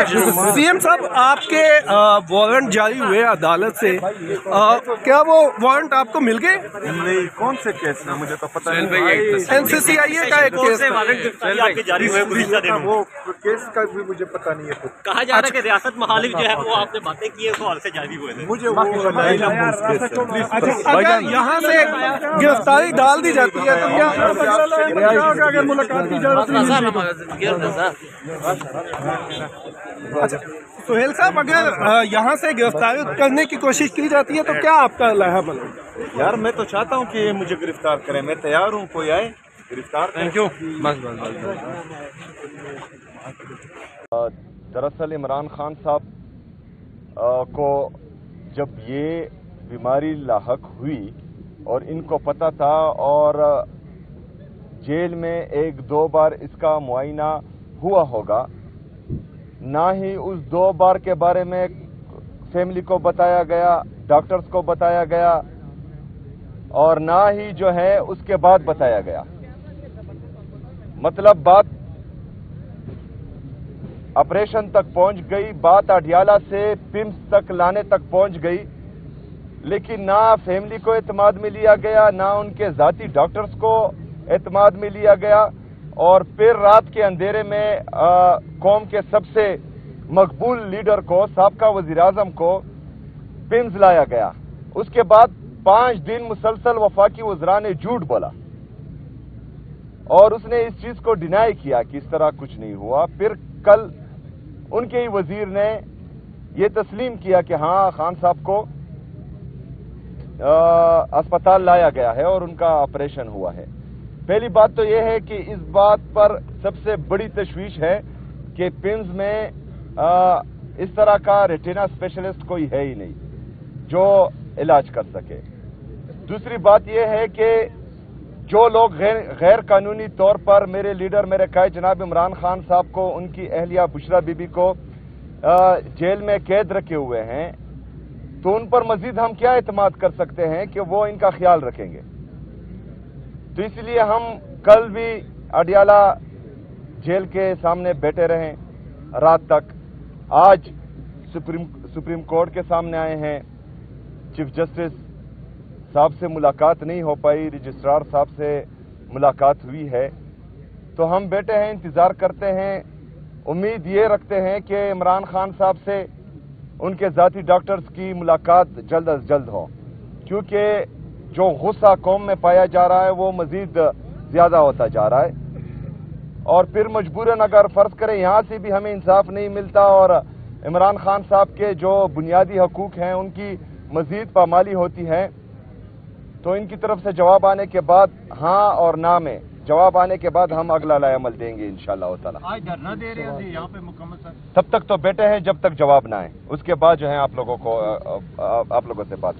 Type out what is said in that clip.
CM साहब, आपके warrant जारी हुए अदालत से, क्या वो वारंट आपको मिल गए? नहीं, कौन से केस में मुझे तो पता नहीं। NCCIA का एक केस जारी हुए वो केस का भी मुझे पता नहीं है। कहा जा रहा है कि रियासत महालिक जो है वो आपने बातें की है तो हाल से जारी हुए थे। मुझे वो अगर यहाँ से गिरफ्तारी डाल दी जाती है तो क्या अगर मुलाकात की जरूरत सुहेल साहब, अगर यहाँ से गिरफ्तारी करने की कोशिश की जाती है तो क्या आपका लहर बनेगा? यार मैं तो चाहता हूँ कि मुझे गिरफ्तार करें, मैं तैयार हूँ, कोई आए गिरफ्तार। Thank you. दरअसल इमरान खान साहब को जब ये बीमारी लाहक हुई और इनको पता था और जेल में 1-2 बार इसका मुआयना हुआ होगा, ना ही उस 2 बार के बारे में फैमिली को बताया गया, डॉक्टर्स को बताया गया और ना ही जो है उसके बाद बताया गया। मतलब बात ऑपरेशन तक पहुंच गई, बात अडियाला से पिम्स तक लाने तक पहुंच गई, लेकिन ना फैमिली को एतमाद में लिया गया, ना उनके जाती डॉक्टर्स को एतमाद में लिया गया और फिर रात के अंधेरे में कौम के सबसे मकबूल लीडर को, साबका वज़ीर-ए-आज़म को पिम्स लाया गया। उसके बाद 5 दिन मुसलसल वफाकी वज़रा ने झूठ बोला और उसने इस चीज को डिनाई किया कि इस तरह कुछ नहीं हुआ। फिर कल उनके ही वजीर ने यह तस्लीम किया कि हाँ, खान साहब को अस्पताल लाया गया है और उनका ऑपरेशन हुआ है। पहली बात तो यह है कि इस बात पर सबसे बड़ी तशवीश है कि पिम्स में इस तरह का रेटिना स्पेशलिस्ट कोई है ही नहीं जो इलाज कर सके। दूसरी बात यह है कि जो लोग गैर कानूनी तौर पर मेरे लीडर, मेरे कायद जनाब इमरान खान साहब को, उनकी अहलिया बुशरा बीबी को जेल में कैद रखे हुए हैं, तो उन पर मजीद हम क्या एतमाद कर सकते हैं कि वो इनका ख्याल रखेंगे। तो इसलिए हम कल भी अडियाला जेल के सामने बैठे रहे रात तक। आज सुप्रीम कोर्ट के सामने आए हैं। चीफ जस्टिस साहब से मुलाकात नहीं हो पाई, रजिस्ट्रार साहब से मुलाकात हुई है, तो हम बैठे हैं, इंतजार करते हैं, उम्मीद ये रखते हैं कि इमरान खान साहब से उनके जाती डॉक्टर्स की मुलाकात जल्द अज जल्द हो, क्योंकि जो गुस्सा कौम में पाया जा रहा है वो मजीद ज्यादा होता जा रहा है। और फिर मजबूरन अगर फर्ज करें यहाँ से भी हमें इंसाफ नहीं मिलता और इमरान खान साहब के जो बुनियादी हकूक हैं उनकी मजीद पामाली होती है, तो इनकी तरफ से जवाब आने के बाद, हाँ और ना में जवाब आने के बाद हम अगला लाएमल देंगे इंशाअल्लाह ताला। आज धरना दे रहे हैं यहाँ पे मुकम्मल सर? तब तक तो बैठे हैं जब तक जवाब ना आए, उसके बाद जो है आप लोगों से बात।